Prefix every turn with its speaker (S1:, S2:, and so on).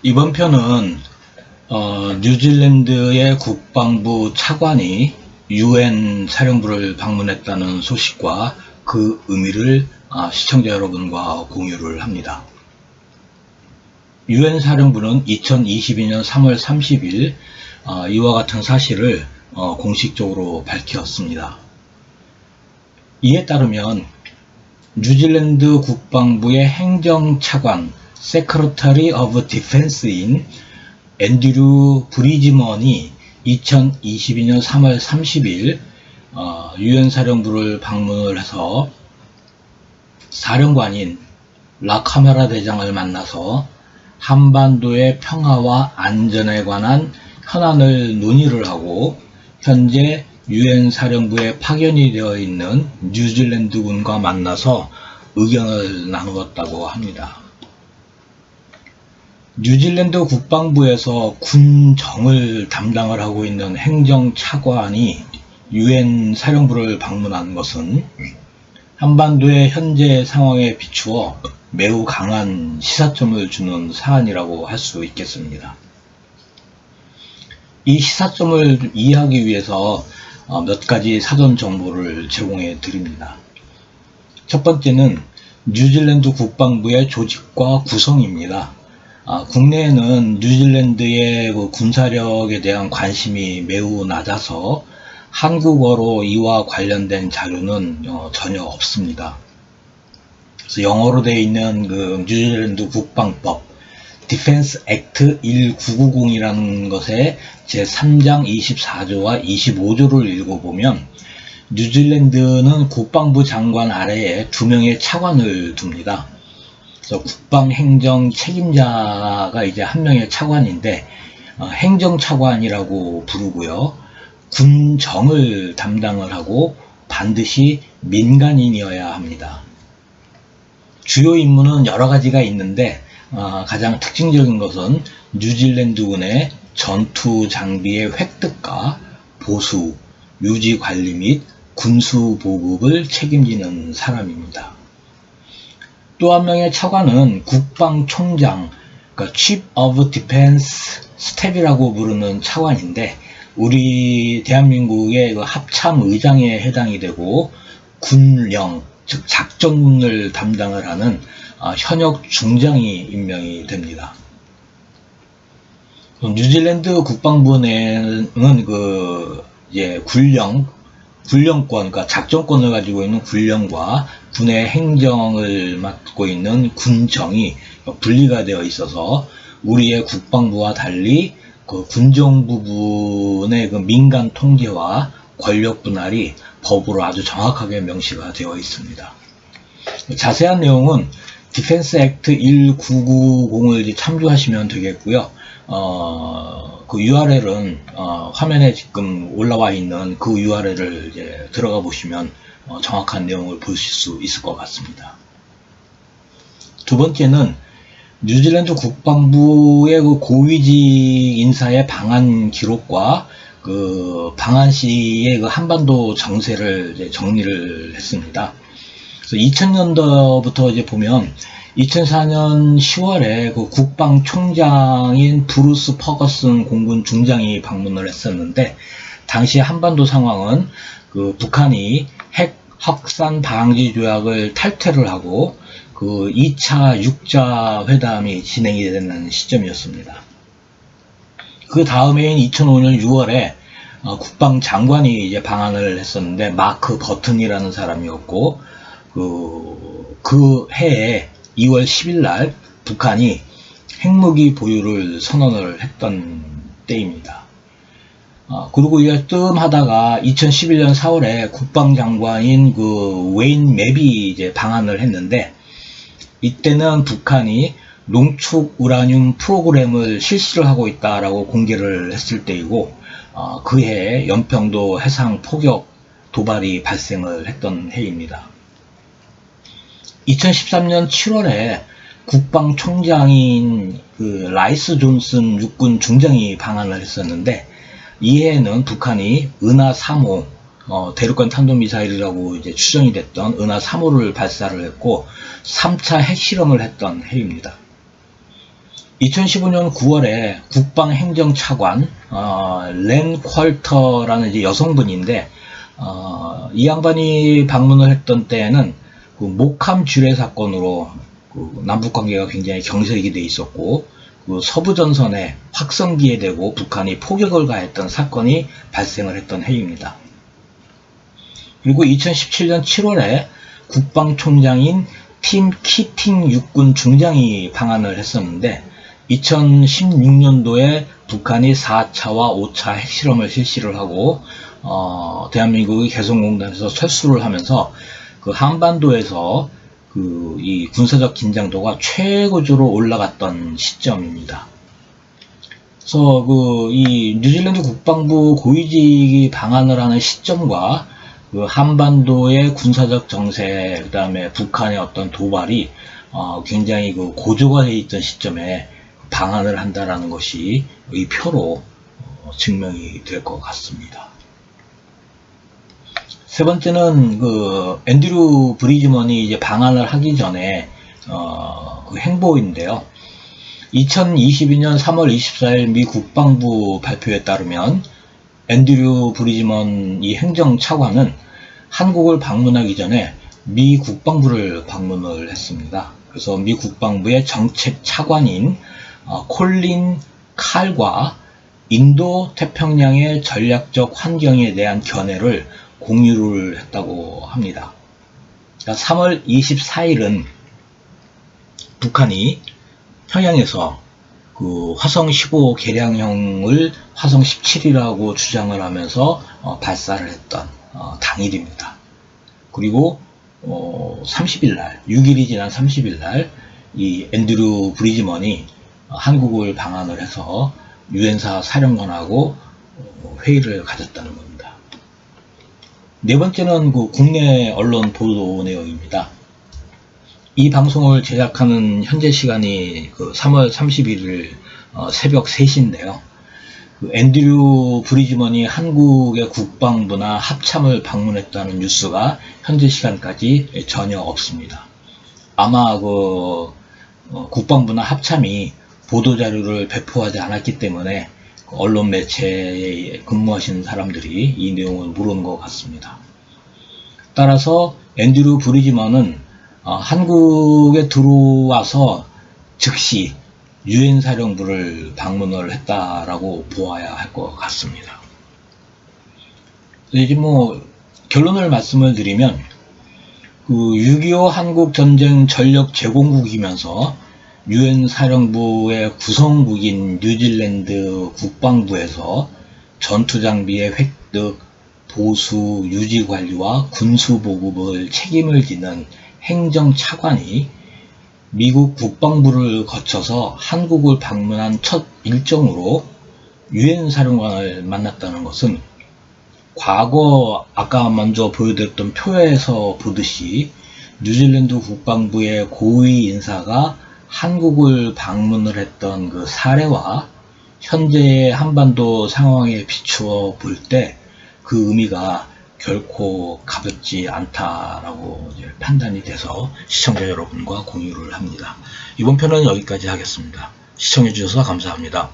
S1: 이번 편은 뉴질랜드의 국방부 차관이 UN 사령부를 방문했다는 소식과 그 의미를 시청자 여러분과 공유를 합니다. UN 사령부는 2022년 3월 30일 이와 같은 사실을 공식적으로 밝혔습니다. 이에 따르면 뉴질랜드 국방부의 행정차관 Secretary of Defense인 앤드류 브리즈먼이 2022년 3월 30일 UN 사령부를 방문을 해서 사령관인 라카메라 대장을 만나서 한반도의 평화와 안전에 관한 현안을 논의를 하고 현재 UN 사령부에 파견이 되어 있는 뉴질랜드군과 만나서 의견을 나누었다고 합니다. 뉴질랜드 국방부에서 군정을 담당을 하고 있는 행정차관이 UN 사령부를 방문한 것은 한반도의 현재 상황에 비추어 매우 강한 시사점을 주는 사안이라고 할 수 있겠습니다. 이 시사점을 이해하기 위해서 몇 가지 사전 정보를 제공해 드립니다. 첫 번째는 뉴질랜드 국방부의 조직과 구성입니다. 국내에는 뉴질랜드의 군사력에 대한 관심이 매우 낮아서 한국어로 이와 관련된 자료는 전혀 없습니다. 그래서 영어로 되어 있는 뉴질랜드 국방법 Defense Act 1990이라는 것의 제3장 24조와 25조를 읽어보면 뉴질랜드는 국방부 장관 아래에 2명의 차관을 둡니다. 그래서 국방행정 책임자가 이제 한 명의 차관인데 행정차관이라고 부르고요. 군정을 담당을 하고 반드시 민간인이어야 합니다. 주요 임무는 여러 가지가 있는데 가장 특징적인 것은 뉴질랜드군의 전투 장비의 획득과 보수, 유지 관리 및 군수 보급을 책임지는 사람입니다. 또 한 명의 차관은 국방총장, 그러니까 Chief of Defense Staff이라고 부르는 차관인데 우리 대한민국의 합참의장에 해당이 되고 군령, 즉 작전군을 담당을 하는 현역 중장이 임명이 됩니다. 뉴질랜드 국방부 내는 군령권, 그러니까 작전권을 가지고 있는 군령과 군의 행정을 맡고 있는 군정이 분리가 되어 있어서 우리의 국방부와 달리 군정 부분의 민간 통제와 권력 분할이 법으로 아주 정확하게 명시가 되어 있습니다. 자세한 내용은 디펜스 액트 1990을 참조하시면 되겠고요. 그 URL은 화면에 지금 올라와 있는 그 URL을 이제 들어가 보시면 정확한 내용을 보실 수 있을 것 같습니다. 두 번째는 뉴질랜드 국방부의 고위직 인사의 방한 기록과 방한 시의 한반도 정세를 이제 정리를 했습니다. 그래서 2000년도부터 이제 보면 2004년 10월에 국방총장인 브루스 퍼거슨 공군 중장이 방문을 했었는데 당시 한반도 상황은 북한이 핵 확산 방지 조약을 탈퇴를 하고 2차 육자 회담이 진행이 되는 시점이었습니다. 그 다음해인 2005년 6월에 국방장관이 이제 방한을 했었는데 마크 버튼이라는 사람이었고 그 해에 2월 10일 날 북한이 핵무기 보유를 선언을 했던 때입니다. 그리고 이제 뜸하다가 2011년 4월에 국방장관인 웨인 맵이 이제 방한을 했는데 이때는 북한이 농축 우라늄 프로그램을 실시를 하고 있다라고 공개를 했을 때이고 그해 연평도 해상 포격 도발이 발생을 했던 해입니다. 2013년 7월에 국방총장인 라이스 존슨 육군 중장이 방한을 했었는데 이해에는 북한이 은하 3호 대륙간 탄도미사일이라고 이제 추정이 됐던 은하 3호를 발사를 했고 3차 핵실험을 했던 해입니다. 2015년 9월에 국방행정차관 렌 퀄터라는 이제 여성분인데 이 양반이 방문을 했던 때에는 그 목함 주례 사건으로 그 남북 관계가 굉장히 경색이 돼 있었고 그 서부 전선에 확성기에 대고 북한이 포격을 가했던 사건이 발생을 했던 해입니다. 그리고 2017년 7월에 국방총장인 팀 키팅 육군 중장이 방한을 했었는데 2016년도에 북한이 4차와 5차 핵실험을 실시를 하고 대한민국이 개성공단에서 철수를 하면서 그 한반도에서 이 군사적 긴장도가 최고조로 올라갔던 시점입니다. 그래서 이 뉴질랜드 국방부 고위직이 방한을 하는 시점과 그 한반도의 군사적 정세, 그 다음에 북한의 어떤 도발이 굉장히 그 고조가 되어 있던 시점에 방한을 한다라는 것이 이 표로 증명이 될 것 같습니다. 세 번째는 그 앤드류 브리즈먼이 이제 방한을 하기 전에 그 행보인데요. 2022년 3월 24일 미 국방부 발표에 따르면 앤드류 브리즈먼 이 행정차관은 한국을 방문하기 전에 미 국방부를 방문을 했습니다. 그래서 미 국방부의 정책차관인 콜린 칼과 인도 태평양의 전략적 환경에 대한 견해를 공유를 했다고 합니다. 3월 24일은 북한이 평양에서 그 화성 15 개량형을 화성 17이라고 주장을 하면서 발사를 했던 당일입니다. 그리고 30일날, 6일이 지난 30일날 이 앤드류 브리즈먼이 한국을 방한을 해서 유엔사 사령관하고 회의를 가졌다는 겁니다. 네 번째는 그 국내 언론 보도 내용입니다. 이 방송을 제작하는 현재 시간이 그 3월 31일 새벽 3시인데요. 그 앤드류 브리즈먼이 한국의 국방부나 합참을 방문했다는 뉴스가 현재 시간까지 전혀 없습니다. 아마 그 국방부나 합참이 보도자료를 배포하지 않았기 때문에 언론 매체에 근무하시는 사람들이 이 내용을 모르는 것 같습니다. 따라서 앤드류 브리즈먼은 한국에 들어와서 즉시 유엔 사령부를 방문을 했다라고 보아야 할 것 같습니다. 이제 뭐 결론을 말씀을 드리면 그 6.25 한국 전쟁 전력 제공국이면서 유엔 사령부의 구성국인 뉴질랜드 국방부에서 전투장비의 획득, 보수, 유지 관리와 군수 보급을 책임을 지는 행정차관이 미국 국방부를 거쳐서 한국을 방문한 첫 일정으로 유엔 사령관을 만났다는 것은 과거 아까 먼저 보여드렸던 표에서 보듯이 뉴질랜드 국방부의 고위 인사가 한국을 방문을 했던 그 사례와 현재의 한반도 상황에 비추어 볼 때 그 의미가 결코 가볍지 않다라고 판단이 돼서 시청자 여러분과 공유를 합니다. 이번 편은 여기까지 하겠습니다. 시청해 주셔서 감사합니다.